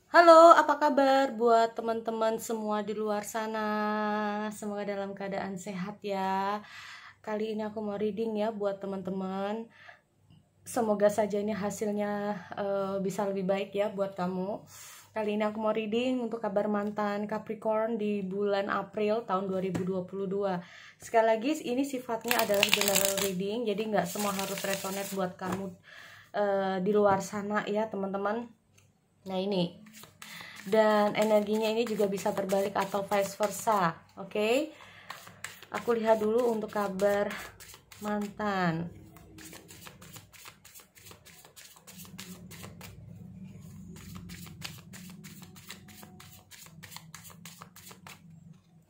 Halo, apa kabar buat teman-teman semua di luar sana? Semoga dalam keadaan sehat ya. Kali ini aku mau reading ya buat teman-teman. Semoga saja ini hasilnya bisa lebih baik ya buat kamu. Kali ini aku mau reading untuk kabar mantan Capricorn di bulan April tahun 2022. Sekali lagi ini sifatnya adalah general reading, jadi nggak semua harus resonate buat kamu di luar sana ya teman-teman. Nah ini, dan energinya ini juga bisa terbalik atau vice versa. Oke, aku lihat dulu untuk kabar mantan.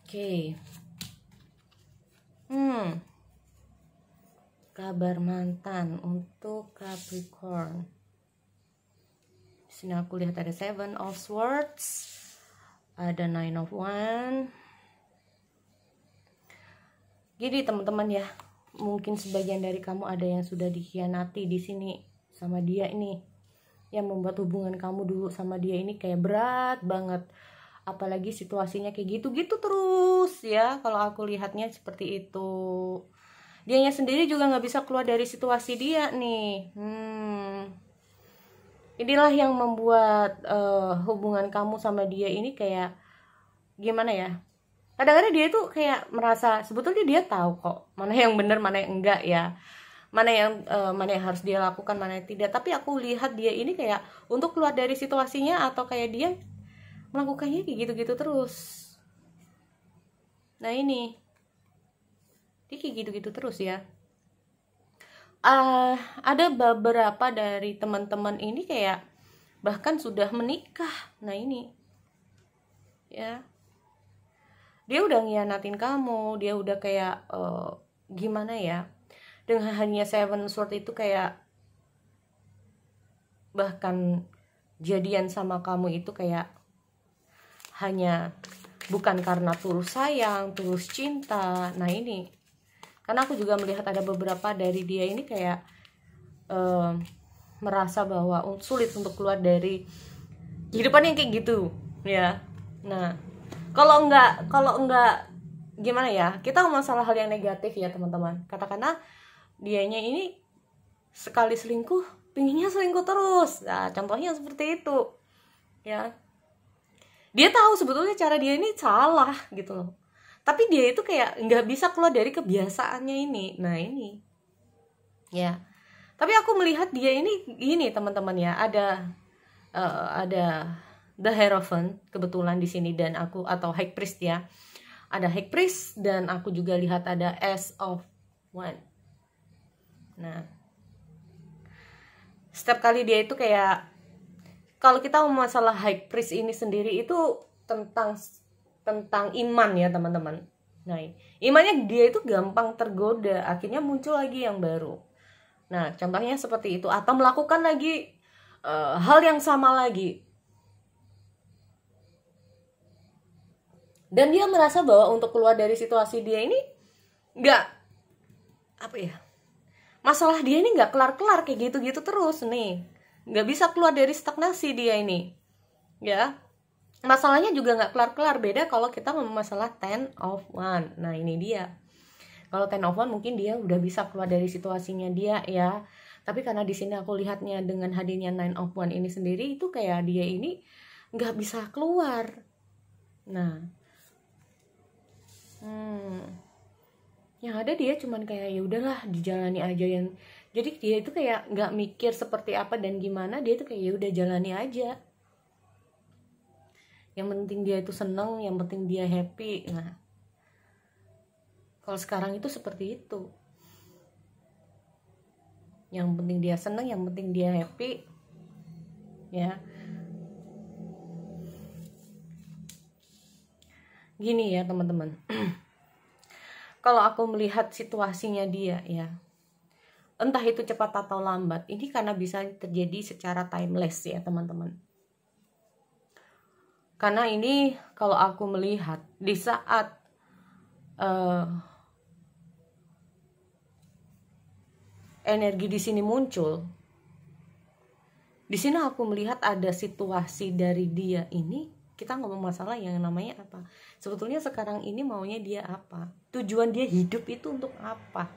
Oke. Kabar mantan untuk Capricorn. Di sini aku lihat ada Seven of Swords, ada Nine of Wands. Jadi teman-teman ya, mungkin sebagian dari kamu ada yang sudah dikhianati di sini sama dia ini, yang membuat hubungan kamu dulu sama dia ini kayak berat banget. Apalagi situasinya kayak gitu-gitu terus ya. Kalau aku lihatnya seperti itu. Dianya sendiri juga nggak bisa keluar dari situasi dia nih. Inilah yang membuat hubungan kamu sama dia ini kayak gimana ya? Kadang-kadang dia tuh kayak merasa sebetulnya dia tahu kok mana yang benar mana yang enggak ya, mana yang harus dia lakukan mana yang tidak. Tapi aku lihat dia ini kayak untuk keluar dari situasinya atau kayak dia melakukannya kayak gitu-gitu terus. Nah ini dia kayak gitu-gitu terus ya. Ada beberapa dari teman-teman ini kayak bahkan sudah menikah. Nah ini ya, dia udah ngianatin kamu, dia udah kayak gimana ya, dengan hanya Seven Sword itu kayak bahkan jadian sama kamu itu kayak hanya bukan karena tulus sayang, tulus cinta. Nah ini, karena aku juga melihat ada beberapa dari dia ini kayak merasa bahwa sulit untuk keluar dari kehidupan yang kayak gitu ya. Nah, kalau enggak gimana ya, kita masalah hal yang negatif ya teman-teman. Katakanlah dianya ini sekali selingkuh pinginnya selingkuh terus. Nah contohnya seperti itu ya. Dia tahu sebetulnya cara dia ini salah gitu loh, tapi dia itu kayak nggak bisa keluar dari kebiasaannya ini. Nah ini ya, tapi aku melihat dia ini teman-teman ya, ada The Hierophant kebetulan di sini, dan aku atau High Priest ya, ada High Priest, dan aku juga lihat ada Ace of Wands. Nah setiap kali dia itu kayak, kalau kita mau masalah High Priest ini sendiri itu tentang iman ya teman-teman. Nah imannya dia itu gampang tergoda, akhirnya muncul lagi yang baru. Nah contohnya seperti itu, atau melakukan lagi hal yang sama lagi. Dan dia merasa bahwa untuk keluar dari situasi dia ini nggak, apa ya, masalah dia ini nggak kelar-kelar kayak gitu-gitu terus nih, nggak bisa keluar dari stagnasi dia ini ya. Masalahnya juga nggak kelar-kelar. Beda kalau kita ngomong masalah Ten of Wands. Nah ini dia, kalau Ten of Wands mungkin dia udah bisa keluar dari situasinya dia ya. Tapi karena di sini aku lihatnya dengan hadirnya Nine of Wands ini sendiri, itu kayak dia ini nggak bisa keluar. Nah yang ada dia cuman kayak ya udahlah dijalani aja. Jadi dia itu kayak nggak mikir seperti apa dan gimana, dia itu kayak ya udah jalani aja, yang penting dia itu seneng, yang penting dia happy. Nah kalau sekarang itu seperti itu, yang penting dia seneng, yang penting dia happy ya. Gini ya teman-teman, kalau aku melihat situasinya dia ya, entah itu cepat atau lambat, ini karena bisa terjadi secara timeless ya teman-teman. Karena ini kalau aku melihat di saat energi di sini muncul, Di sini aku melihat ada situasi dari dia ini, kita ngomong masalah yang namanya apa. Sebetulnya sekarang ini maunya dia apa? Tujuan dia hidup itu untuk apa?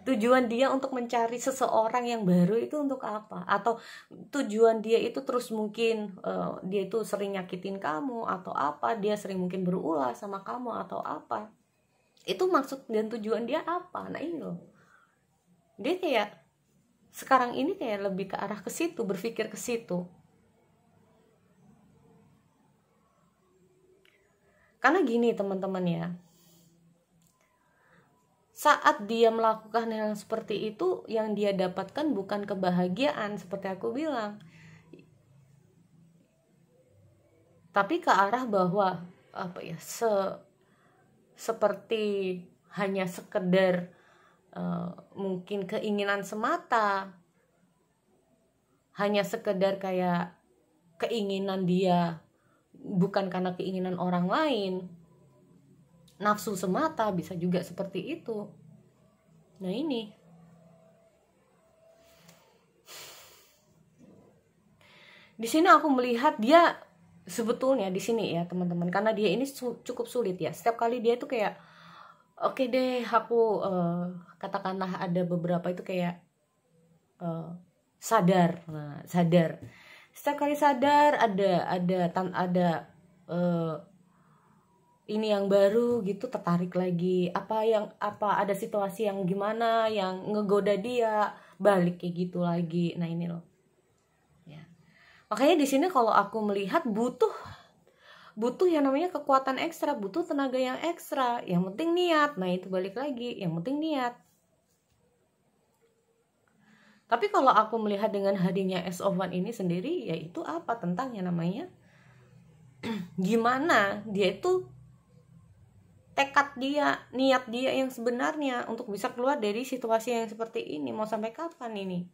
Tujuan dia untuk mencari seseorang yang baru itu untuk apa? Atau tujuan dia itu terus mungkin dia itu sering nyakitin kamu atau apa? Dia sering mungkin berulah sama kamu atau apa? Itu maksud dan tujuan dia apa? Nah ini loh, dia kayak sekarang ini kayak lebih ke arah ke situ, berpikir ke situ. Karena gini teman-teman ya, saat dia melakukan hal seperti itu, yang dia dapatkan bukan kebahagiaan seperti aku bilang, tapi ke arah bahwa apa ya, seperti hanya sekedar mungkin keinginan semata, hanya sekedar kayak keinginan dia, bukan karena keinginan orang lain, nafsu semata, bisa juga seperti itu. Nah ini di sini aku melihat dia sebetulnya di sini ya teman-teman, karena dia ini cukup sulit ya. Setiap kali dia itu kayak oke deh, aku katakanlah ada beberapa itu kayak sadar. Nah, sadar. Setiap kali sadar ada ini yang baru gitu, tertarik lagi. Apa ada situasi yang gimana yang ngegoda dia, balik kayak gitu lagi. Nah, ini loh. Ya. Makanya di sini kalau aku melihat butuh yang namanya kekuatan ekstra, butuh tenaga yang ekstra. Yang penting niat. Nah itu balik lagi, yang penting niat. Tapi kalau aku melihat dengan hadirnya Ace of Wands ini sendiri, yaitu apa tentang yang namanya gimana dia itu tekad dia, niat dia yang sebenarnya untuk bisa keluar dari situasi yang seperti ini. Mau sampai kapan ini?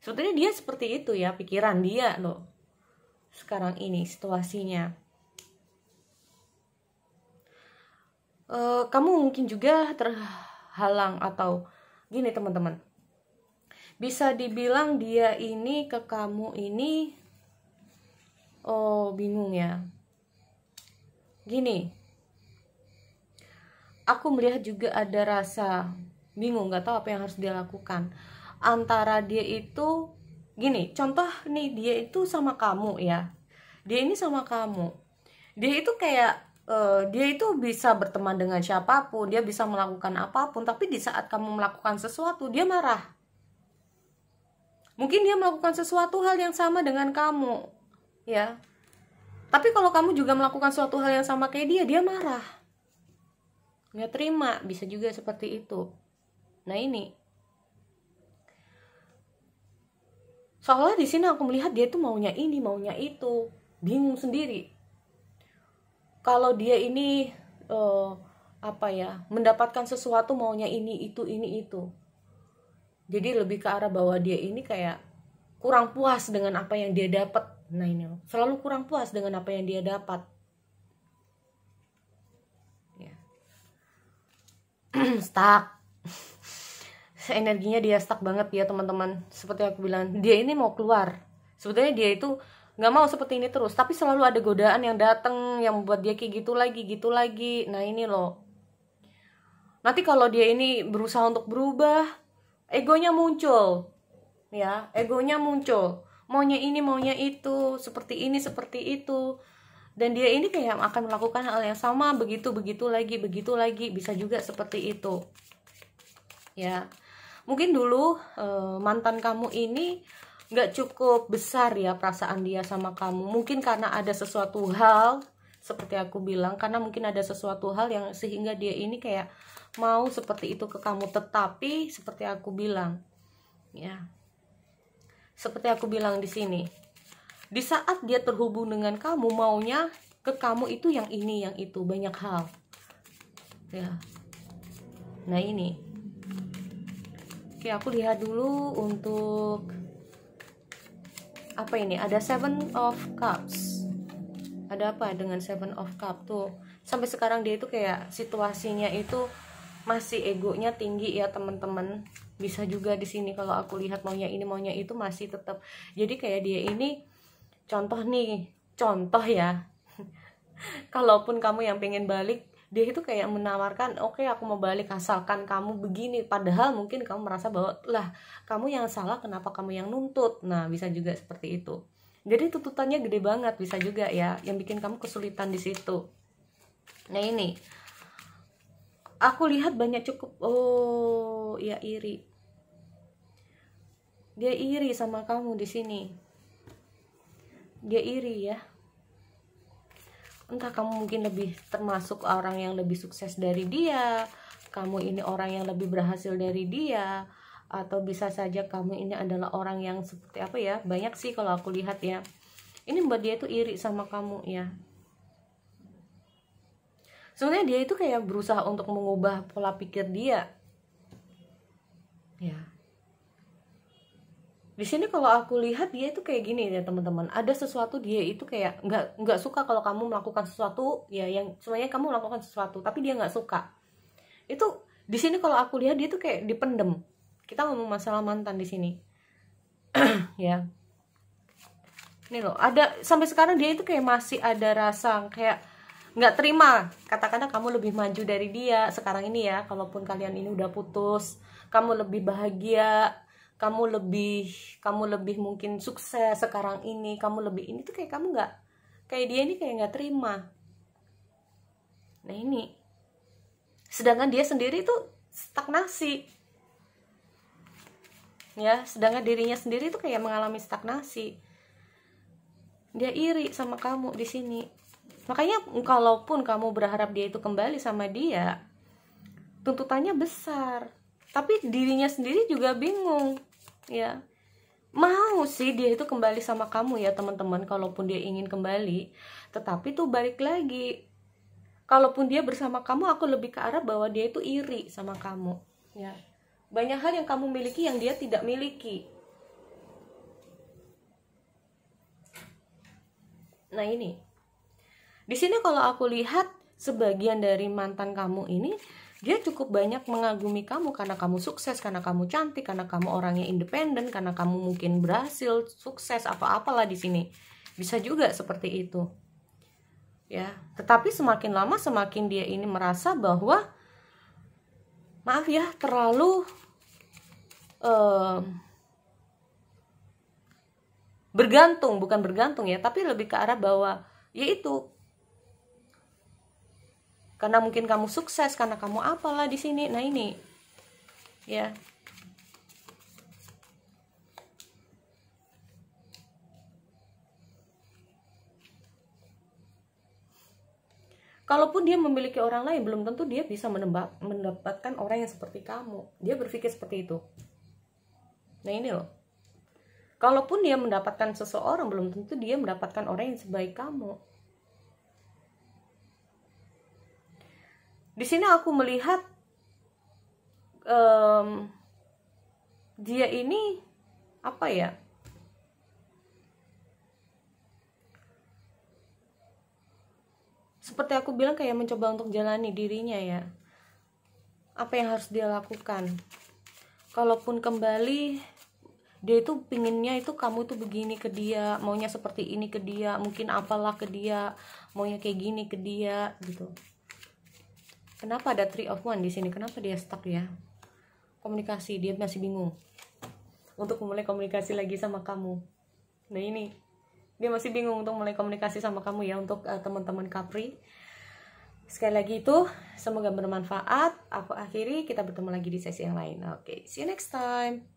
Sebetulnya dia seperti itu ya, pikiran dia loh sekarang ini situasinya. Kamu mungkin juga terhalang atau gini teman-teman, bisa dibilang dia ini ke kamu ini bingung ya. Gini, aku melihat juga ada rasa bingung, gak tahu apa yang harus dia lakukan. Antara dia itu gini, contoh nih, dia itu sama kamu ya, dia ini sama kamu, dia itu kayak dia itu bisa berteman dengan siapapun, dia bisa melakukan apapun, tapi di saat kamu melakukan sesuatu dia marah. Mungkin dia melakukan sesuatu hal yang sama dengan kamu ya, tapi kalau kamu juga melakukan suatu hal yang sama kayak dia marah, nggak terima, bisa juga seperti itu. Nah ini soalnya di sini aku melihat dia tuh maunya ini, maunya itu, bingung sendiri. Kalau dia ini mendapatkan sesuatu maunya ini itu. Jadi lebih ke arah bahwa dia ini kayak kurang puas dengan apa yang dia dapat. Nah ini selalu kurang puas dengan apa yang dia dapat. Ya. Stuck. Energinya dia stuck banget ya teman-teman. Seperti aku bilang, dia ini mau keluar. Sebetulnya dia itu nggak mau seperti ini terus, tapi selalu ada godaan yang datang yang membuat dia kayak gitu lagi. Nah ini loh, nanti kalau dia ini berusaha untuk berubah, egonya muncul ya, maunya ini maunya itu, seperti ini seperti itu, dan dia ini kayak akan melakukan hal yang sama, begitu lagi, bisa juga seperti itu ya. Mungkin dulu mantan kamu ini gak cukup besar ya perasaan dia sama kamu, mungkin karena ada sesuatu hal, seperti aku bilang, karena mungkin ada sesuatu hal yang sehingga dia ini kayak mau seperti itu ke kamu. Tetapi seperti aku bilang ya, seperti aku bilang di sini, di saat dia terhubung dengan kamu, maunya ke kamu itu yang ini yang itu, banyak hal ya. Nah ini oke, aku lihat dulu untuk apa ini, ada Seven of Cups. Ada apa dengan Seven of Cups tuh? Sampai sekarang dia itu kayak situasinya itu masih egonya tinggi ya teman-teman. Bisa juga di sini kalau aku lihat maunya ini maunya itu masih tetap. Jadi kayak dia ini contoh nih, contoh ya. Kalaupun kamu yang pengen balik, dia itu kayak menawarkan, oke, aku mau balik asalkan kamu begini. Padahal mungkin kamu merasa bahwa lah kamu yang salah, kenapa kamu yang nuntut. Nah bisa juga seperti itu. Jadi tuntutannya gede banget, bisa juga ya, yang bikin kamu kesulitan di situ. Nah ini aku lihat banyak cukup, oh ya, iri. Dia iri sama kamu di sini. Dia iri ya. Entah kamu mungkin lebih termasuk orang yang lebih sukses dari dia, kamu ini orang yang lebih berhasil dari dia, atau bisa saja kamu ini adalah orang yang seperti apa ya, banyak sih kalau aku lihat ya. Ini buat dia itu iri sama kamu ya. Sebenarnya dia itu kayak berusaha untuk mengubah pola pikir dia ya. Di sini kalau aku lihat dia itu kayak gini ya teman-teman, ada sesuatu dia itu kayak nggak suka kalau kamu melakukan sesuatu ya, yang sebenarnya kamu melakukan sesuatu tapi dia nggak suka. Itu di sini kalau aku lihat dia tuh kayak dipendem. Kita ngomong masalah mantan di sini ya. Ini loh, ada sampai sekarang dia itu kayak masih ada rasa kayak nggak terima, katakanlah kamu lebih maju dari dia sekarang ini ya. Kalaupun kalian ini udah putus, kamu lebih bahagia, kamu lebih mungkin sukses sekarang ini, kamu lebih ini tuh kayak kamu nggak, kayak dia ini kayak nggak terima. Nah ini, sedangkan dia sendiri tuh stagnasi ya, sedangkan dirinya sendiri tuh kayak mengalami stagnasi. Dia iri sama kamu di sini. Makanya kalaupun kamu berharap dia itu kembali sama dia, tuntutannya besar, tapi dirinya sendiri juga bingung ya. Mau sih dia itu kembali sama kamu ya teman-teman, kalaupun dia ingin kembali, tetapi tuh balik lagi, kalaupun dia bersama kamu, aku lebih ke arah bahwa dia itu iri sama kamu ya. Banyak hal yang kamu miliki yang dia tidak miliki. Nah ini, di sini kalau aku lihat sebagian dari mantan kamu ini, dia cukup banyak mengagumi kamu karena kamu sukses, karena kamu cantik, karena kamu orangnya independen, karena kamu mungkin berhasil, sukses, apa-apalah di sini. Bisa juga seperti itu. Ya, tetapi semakin lama semakin dia ini merasa bahwa maaf ya, terlalu bergantung, bukan bergantung ya, tapi lebih ke arah bahwa yaitu karena mungkin kamu sukses, karena kamu apalah di sini. Nah ini ya, kalaupun dia memiliki orang lain, belum tentu dia bisa mendapatkan orang yang seperti kamu. Dia berpikir seperti itu. Nah ini loh, kalaupun dia mendapatkan seseorang, belum tentu dia mendapatkan orang yang sebaik kamu. Di sini aku melihat dia ini apa ya, seperti aku bilang, kayak mencoba untuk jalani dirinya ya, apa yang harus dia lakukan. Kalaupun kembali, dia itu pinginnya itu kamu tuh begini ke dia, maunya seperti ini ke dia, mungkin apalah ke dia, maunya kayak gini ke dia gitu. Kenapa ada 3 of Wands di sini? Kenapa dia stuck ya? Komunikasi, dia masih bingung untuk memulai komunikasi lagi sama kamu. Nah ini, dia masih bingung untuk mulai komunikasi sama kamu ya, untuk teman-teman Capri. Sekali lagi itu, semoga bermanfaat. Aku akhiri, kita bertemu lagi di sesi yang lain. Oke, see you next time.